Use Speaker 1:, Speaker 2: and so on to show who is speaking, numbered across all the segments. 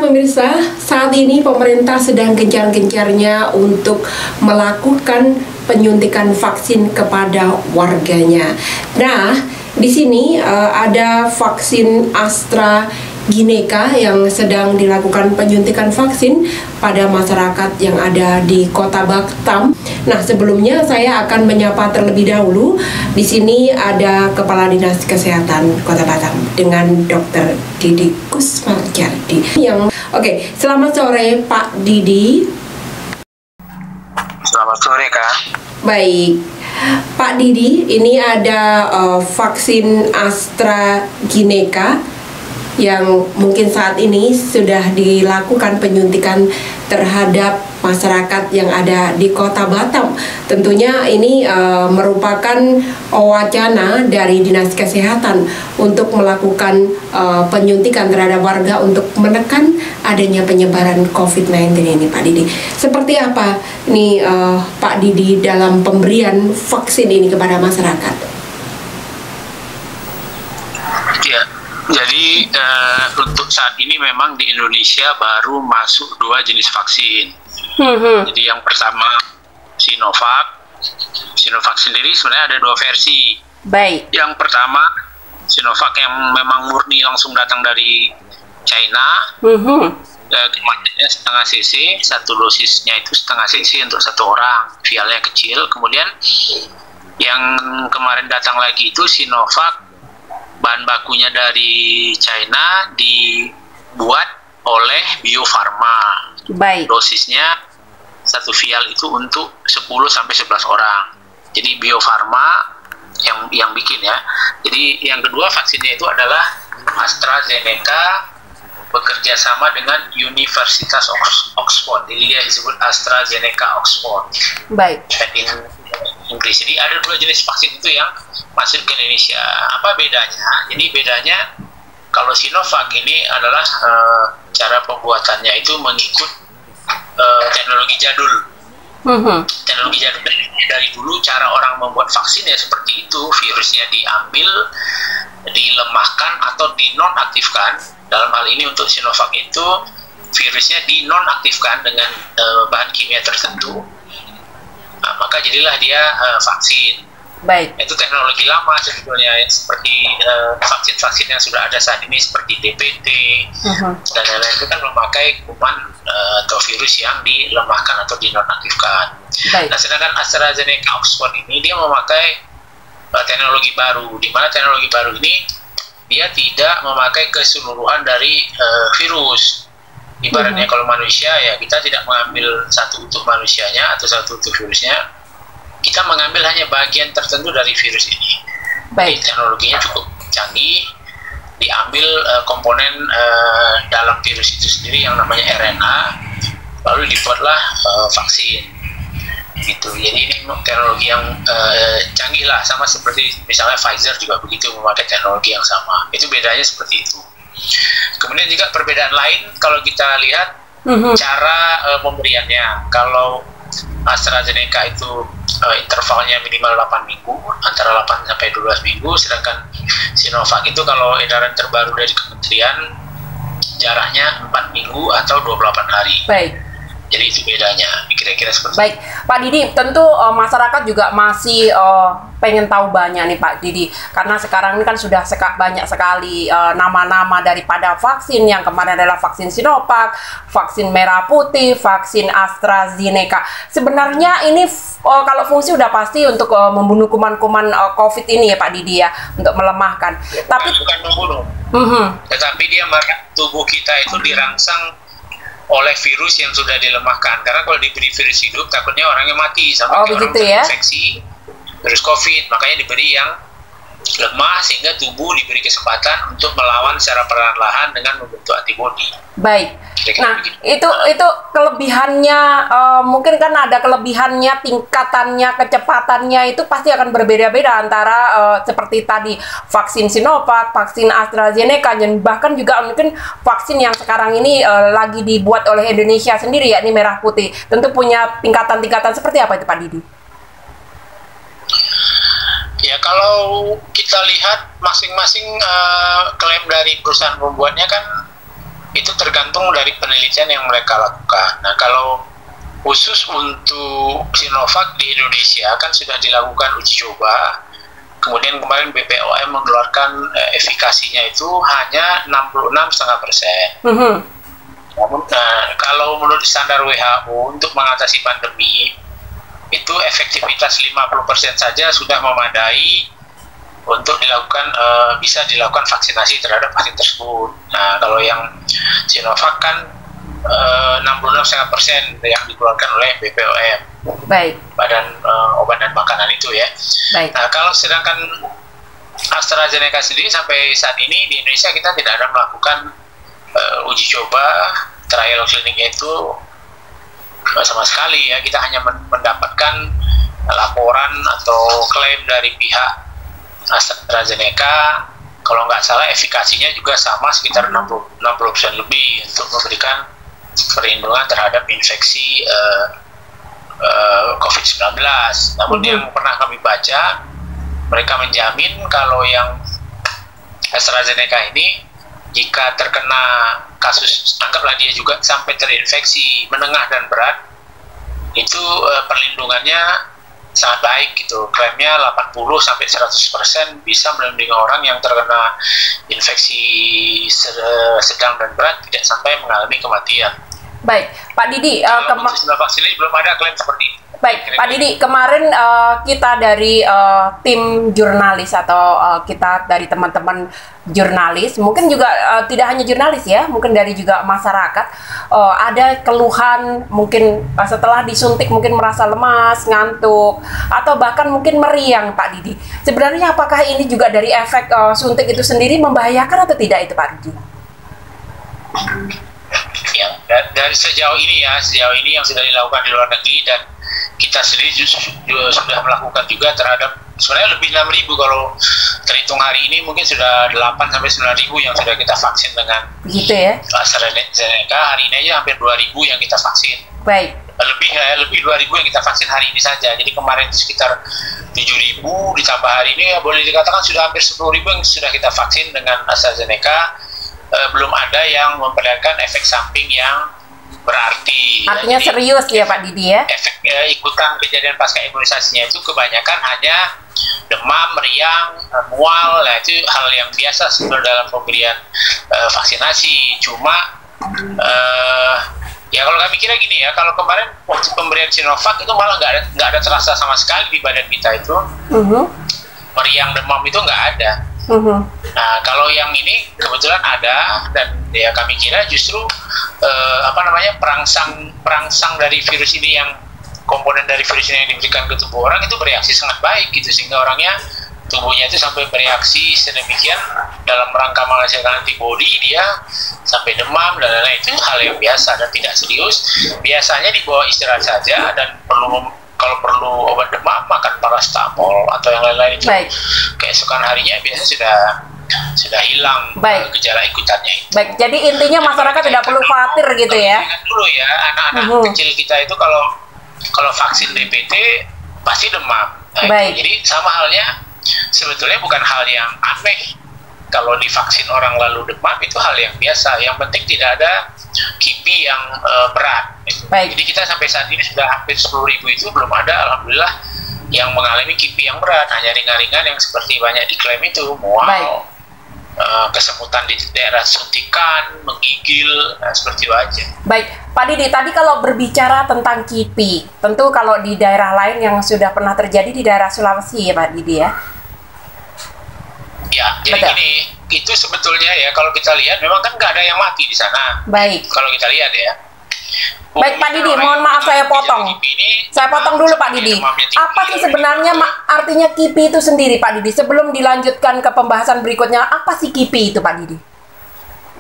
Speaker 1: pemirsa, saat ini pemerintah sedang gencar-gencarnya untuk melakukan penyuntikan vaksin kepada warganya. Nah, di sini ada vaksin AstraZeneca yang sedang dilakukan penyuntikan vaksin pada masyarakat yang ada di Kota Batam. Nah, sebelumnya saya akan menyapa terlebih dahulu. Di sini ada Kepala Dinas Kesehatan Kota Batam dengan Dr. Didi Kusmarjardi. Oke, selamat sore Pak Didi.
Speaker 2: Selamat sore Kak.
Speaker 1: Baik, Pak Didi, ini ada vaksin AstraZeneca yang mungkin saat ini sudah dilakukan penyuntikan terhadap masyarakat yang ada di Kota Batam. Tentunya ini merupakan wacana dari Dinas Kesehatan untuk melakukan penyuntikan terhadap warga untuk menekan adanya penyebaran COVID-19 ini, Pak Didi. Seperti apa nih Pak Didi dalam pemberian vaksin ini kepada masyarakat?
Speaker 2: Ya, jadi untuk saat ini memang di Indonesia baru masuk 2 jenis vaksin. Jadi yang pertama Sinovac. Sinovac sendiri sebenarnya ada 2 versi.
Speaker 1: Baik.
Speaker 2: Yang pertama Sinovac yang memang murni langsung datang dari China. Kemarinnya setengah cc, satu dosisnya itu setengah cc untuk 1 orang, vialnya kecil. Kemudian yang kemarin datang lagi itu Sinovac, bahan bakunya dari China, dibuat oleh Bio Farma.
Speaker 1: Baik.
Speaker 2: Dosisnya 1 vial itu untuk 10-11 orang. Jadi Bio Farma yang bikin ya. Jadi yang kedua vaksinnya itu adalah AstraZeneca, bekerja sama dengan Universitas Oxford. Jadi dia disebut AstraZeneca Oxford.
Speaker 1: Baik.
Speaker 2: Di Inggris. Jadi ada 2 jenis vaksin itu yang masuk ke Indonesia. Apa bedanya? Jadi bedanya kalau Sinovac ini adalah cara pembuatannya itu mengikut teknologi jadul. Teknologi jadul dari dulu cara orang membuat vaksin ya seperti itu, virusnya diambil, dilemahkan atau dinonaktifkan. Dalam hal ini untuk Sinovac itu virusnya dinonaktifkan dengan bahan kimia tertentu. Nah, maka jadilah dia vaksin.
Speaker 1: Baik.
Speaker 2: Itu teknologi lama sebetulnya ya, seperti vaksin-vaksin yang sudah ada saat ini seperti DPT dan lain-lain itu kan memakai kuman atau virus yang dilemahkan atau dinonaktifkan. Nah, sedangkan AstraZeneca Oxford ini dia memakai teknologi baru, di mana teknologi baru ini dia tidak memakai keseluruhan dari virus. Ibaratnya kalau manusia ya kita tidak mengambil satu utuh manusianya atau satu utuh virusnya, kita mengambil hanya bagian tertentu dari virus ini.
Speaker 1: Baik.
Speaker 2: Jadi, teknologinya cukup canggih, diambil komponen dalam virus itu sendiri yang namanya RNA, lalu dibuatlah vaksin. Gitu. Jadi ini teknologi yang canggih lah, sama seperti misalnya Pfizer juga begitu memakai teknologi yang sama. Itu bedanya seperti itu. Kemudian juga perbedaan lain kalau kita lihat cara pemberiannya. Kalau AstraZeneca itu intervalnya minimal 8 minggu, antara 8 sampai 12 minggu, sedangkan Sinovac itu kalau edaran terbaru dari kementerian jaraknya 4 minggu atau 28 hari.
Speaker 1: Baik.
Speaker 2: Jadi itu bedanya, kira-kira seperti
Speaker 1: Baik, Pak Didi, tentu masyarakat juga masih pengen tahu banyak nih Pak Didi, karena sekarang ini kan sudah banyak sekali nama-nama daripada vaksin, yang kemarin adalah vaksin Sinovac, vaksin merah putih, vaksin AstraZeneca. Sebenarnya ini kalau fungsi udah pasti untuk membunuh kuman-kuman COVID ini ya Pak Didi ya, untuk melemahkan. Tapi
Speaker 2: bukan membunuh, tetapi dia tubuh kita itu dirangsang oleh virus yang sudah dilemahkan. Karena kalau diberi virus hidup, takutnya orangnya mati sampai orang terinfeksi virus COVID. Makanya diberi yang lemah sehingga tubuh diberi kesempatan untuk melawan secara perlahan-lahan dengan membentuk antibodi.
Speaker 1: Baik. Nah, itu kelebihannya, mungkin kan ada kelebihannya, tingkatannya, kecepatannya itu pasti akan berbeda-beda antara seperti tadi vaksin Sinovac, vaksin AstraZeneca, dan bahkan juga mungkin vaksin yang sekarang ini lagi dibuat oleh Indonesia sendiri, yakni merah putih. Tentu punya tingkatan-tingkatan seperti apa itu Pak Didi?
Speaker 2: Ya, kalau kita lihat masing-masing klaim dari perusahaan pembuatnya kan itu tergantung dari penelitian yang mereka lakukan. Nah, kalau khusus untuk Sinovac di Indonesia kan sudah dilakukan uji coba. Kemudian kemarin BPOM mengeluarkan efikasinya itu hanya 66,5%. Namun, kalau menurut standar WHO untuk mengatasi pandemi itu efektivitas 50% saja sudah memadai untuk dilakukan bisa dilakukan vaksinasi terhadap vaksin tersebut. Nah, kalau yang Sinovac kan 66,5% yang dikeluarkan oleh BPOM,
Speaker 3: baik,
Speaker 2: Badan Obat dan Makanan itu ya.
Speaker 3: Baik.
Speaker 2: Nah, kalau sedangkan AstraZeneca sendiri sampai saat ini di Indonesia kita tidak ada melakukan uji coba trial kliniknya itu sama sekali ya. Kita hanya mendapatkan laporan atau klaim dari pihak AstraZeneca. Kalau nggak salah efikasinya juga sama sekitar 60% lebih untuk memberikan perlindungan terhadap infeksi COVID-19. Namun yang pernah kami baca, mereka menjamin kalau yang AstraZeneca ini jika terkena kasus, anggaplah dia juga sampai terinfeksi menengah dan berat, itu perlindungannya sangat baik gitu. Klaimnya 80-100% bisa melindungi orang yang terkena infeksi sedang dan berat tidak sampai mengalami kematian.
Speaker 3: Baik, Pak Didi,
Speaker 2: sudah vaksin ini belum ada klaim seperti itu.
Speaker 3: Baik, Pak Didi, kemarin kita dari tim jurnalis atau kita dari teman-teman jurnalis, mungkin juga tidak hanya jurnalis ya, mungkin dari juga masyarakat, ada keluhan mungkin setelah disuntik mungkin merasa lemas, ngantuk, atau bahkan mungkin meriang, Pak Didi. Sebenarnya apakah ini juga dari efek suntik itu sendiri membahayakan atau tidak itu, Pak Didi?
Speaker 2: Ya, dari sejauh ini yang sudah dilakukan di luar negeri dan kita sendiri juga sudah melakukan juga terhadap sebenarnya lebih 6.000 kalau terhitung hari ini mungkin sudah 8-9.000 yang sudah kita vaksin dengan
Speaker 3: begitu ya
Speaker 2: AstraZeneca. Hari ini aja hampir 2.000 yang kita vaksin.
Speaker 3: Baik.
Speaker 2: Lebih 2.000 yang kita vaksin hari ini saja. Jadi kemarin itu sekitar 7.000 ditambah hari ini ya boleh dikatakan sudah hampir 10.000 yang sudah kita vaksin dengan AstraZeneca. Belum ada yang memperlihatkan efek samping yang berarti.
Speaker 3: Artinya ya, serius ya Pak Didi ya?
Speaker 2: Efek ikutan kejadian pasca imunisasinya itu kebanyakan hanya demam, meriang, mual, nah itu hal yang biasa sebenarnya dalam pemberian vaksinasi. Cuma ya kalau kami kira gini ya, kalau kemarin waktu pemberian Sinovac itu malah nggak ada terasa sama sekali di badan kita itu. Meriang, demam itu nggak ada. Nah kalau yang ini kebetulan ada dan ya kami kira justru perangsang dari virus ini yang komponen dari virus ini yang diberikan ke tubuh orang itu bereaksi sangat baik gitu sehingga orangnya tubuhnya itu sampai bereaksi sedemikian dalam rangka menghasilkan antibodi dia sampai demam dan lain-lain. Itu hal yang biasa dan tidak serius. Biasanya dibawa istirahat saja dan kalau perlu obat demam makan paracetamol atau yang lain-lain itu. Keesokan harinya biasanya sudah hilang gejala ikutannya itu.
Speaker 3: Baik, jadi intinya masyarakat tidak perlu khawatir gitu ya.
Speaker 2: Ingat dulu ya, anak-anak kecil kita itu kalau vaksin DPT pasti demam. Jadi sama halnya sebetulnya bukan hal yang aneh. Kalau divaksin orang lalu demam itu hal yang biasa. Yang penting tidak ada KIPI yang berat. Jadi kita sampai saat ini sudah hampir 10.000 itu belum ada, alhamdulillah, yang mengalami KIPI yang berat. Hanya ringan-ringan yang seperti banyak diklaim itu, mual, kesemutan di daerah suntikan, menggigil, seperti itu aja.
Speaker 3: Baik, Pak Didi, tadi kalau berbicara tentang KIPI, tentu kalau di daerah lain yang sudah pernah terjadi di daerah Sulawesi ya Pak Didi ya?
Speaker 2: Ya, jadi gini, itu sebetulnya ya kalau kita lihat memang kan nggak ada yang mati di sana.
Speaker 3: Baik.
Speaker 2: Kalau kita lihat ya.
Speaker 3: Baik Pak Didi, mohon maaf saya potong. Saya potong dulu Pak Didi. Apa sih sebenarnya artinya KIPI itu sendiri Pak Didi? Sebelum dilanjutkan ke pembahasan berikutnya, apa sih KIPI itu Pak Didi?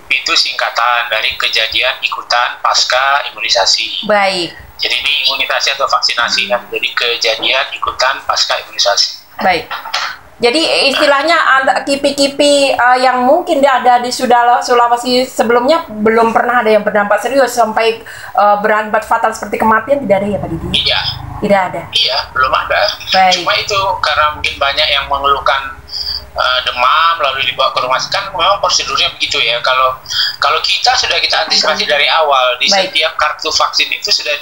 Speaker 2: Itu singkatan dari kejadian ikutan pasca imunisasi.
Speaker 3: Baik.
Speaker 2: Jadi ini imunisasi atau vaksinasi kan, jadi kejadian ikutan pasca imunisasi.
Speaker 3: Baik. Jadi istilahnya ada KIPI-KIPI yang mungkin ada di Sulawesi sebelumnya belum pernah ada yang berdampak serius sampai berakibat fatal seperti kematian, tidak ada ya Pak Didi?
Speaker 2: Iya.
Speaker 3: Tidak ada?
Speaker 2: Iya, belum ada.
Speaker 3: Baik.
Speaker 2: Cuma itu karena mungkin banyak yang mengeluhkan demam lalu dibawa ke rumah sakit, kan memang prosedurnya begitu ya. Kalau kita sudah kita antisipasi dari awal, di setiap kartu vaksin itu sudah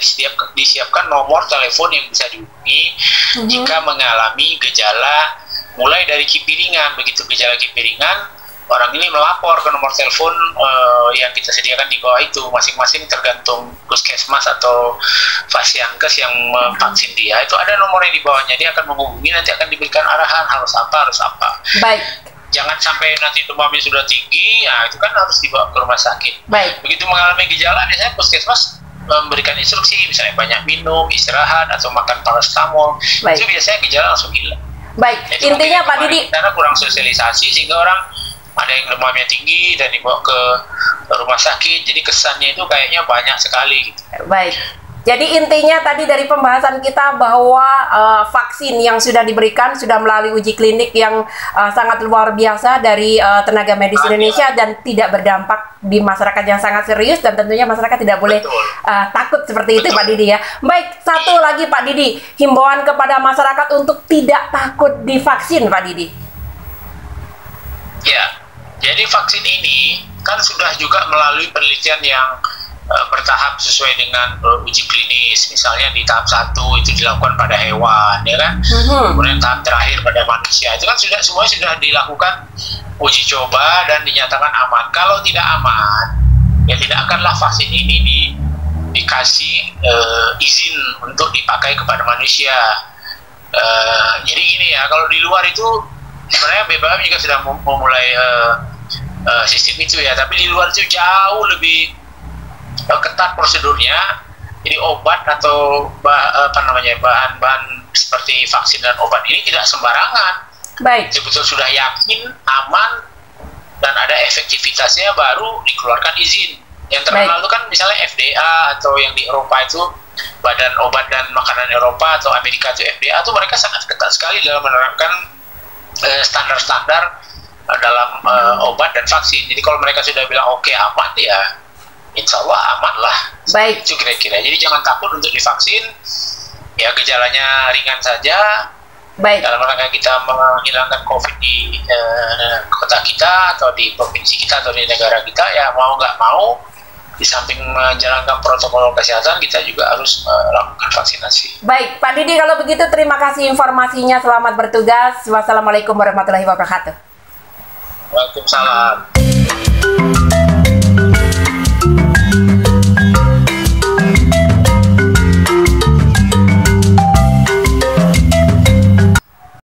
Speaker 2: disiapkan nomor telepon yang bisa dihubungi jika mengalami gejala mulai dari kipi ringan. Begitu gejala kipi ringan, orang ini melapor ke nomor telepon yang kita sediakan di bawah itu, masing-masing tergantung puskesmas atau fasiankes yang vaksin dia, itu ada nomornya di bawahnya, dia akan menghubungi, nanti akan diberikan arahan harus apa.
Speaker 3: Baik.
Speaker 2: Jangan sampai nanti demamnya sudah tinggi, ya itu kan harus dibawa ke rumah sakit.
Speaker 3: Baik.
Speaker 2: Begitu mengalami gejala, biasanya puskesmas memberikan instruksi, misalnya banyak minum, istirahat, atau makan paracetamol. Itu biasanya gejala langsung hilang.
Speaker 3: Baik,
Speaker 2: jadi,
Speaker 3: intinya Pak Didi,
Speaker 2: karena kurang sosialisasi sehingga orang ada yang demamnya tinggi dan dibawa ke rumah sakit, jadi kesannya itu kayaknya banyak sekali gitu.
Speaker 3: Baik. Jadi intinya tadi dari pembahasan kita bahwa vaksin yang sudah diberikan sudah melalui uji klinik yang sangat luar biasa dari tenaga medis Indonesia dan tidak berdampak di masyarakat yang sangat serius, dan tentunya masyarakat tidak boleh takut seperti itu Pak Didi ya. Baik, satu lagi Pak Didi, himbauan kepada masyarakat untuk tidak takut divaksin Pak Didi.
Speaker 2: Ya, jadi vaksin ini kan sudah juga melalui penelitian yang bertahap sesuai dengan uji klinis. Misalnya di tahap 1 itu dilakukan pada hewan, ya kan? Kemudian tahap terakhir pada manusia. Itu kan semua sudah dilakukan uji coba dan dinyatakan aman. Kalau tidak aman, ya tidak akanlah vaksin ini dikasih izin untuk dipakai kepada manusia. Jadi gini ya, kalau di luar itu sebenarnya BPOM juga sudah memulai sistem itu ya, tapi di luar itu jauh lebih ketat prosedurnya. Jadi obat atau bahan-bahan seperti vaksin dan obat ini tidak sembarangan.
Speaker 3: Baik.
Speaker 2: Betul sudah yakin aman dan ada efektivitasnya baru dikeluarkan izin. Yang terkenal itu kan misalnya FDA atau yang di Eropa itu Badan Obat dan Makanan Eropa atau Amerika itu FDA, itu mereka sangat ketat sekali dalam menerapkan standar-standar dalam obat dan vaksin. Jadi kalau mereka sudah bilang oke, aman, ya insya Allah aman lah.
Speaker 3: Baik.
Speaker 2: Itu kira-kira. Jadi jangan takut untuk divaksin. Ya gejalanya ringan saja.
Speaker 3: Baik.
Speaker 2: Dalam rangka kita menghilangkan COVID di kota kita atau di provinsi kita atau di negara kita, ya mau nggak mau, di samping menjalankan protokol kesehatan, kita juga harus melakukan vaksinasi.
Speaker 3: Baik, Pak Didi, kalau begitu terima kasih informasinya. Selamat bertugas. Wassalamualaikum warahmatullahi wabarakatuh.
Speaker 2: Waalaikumsalam.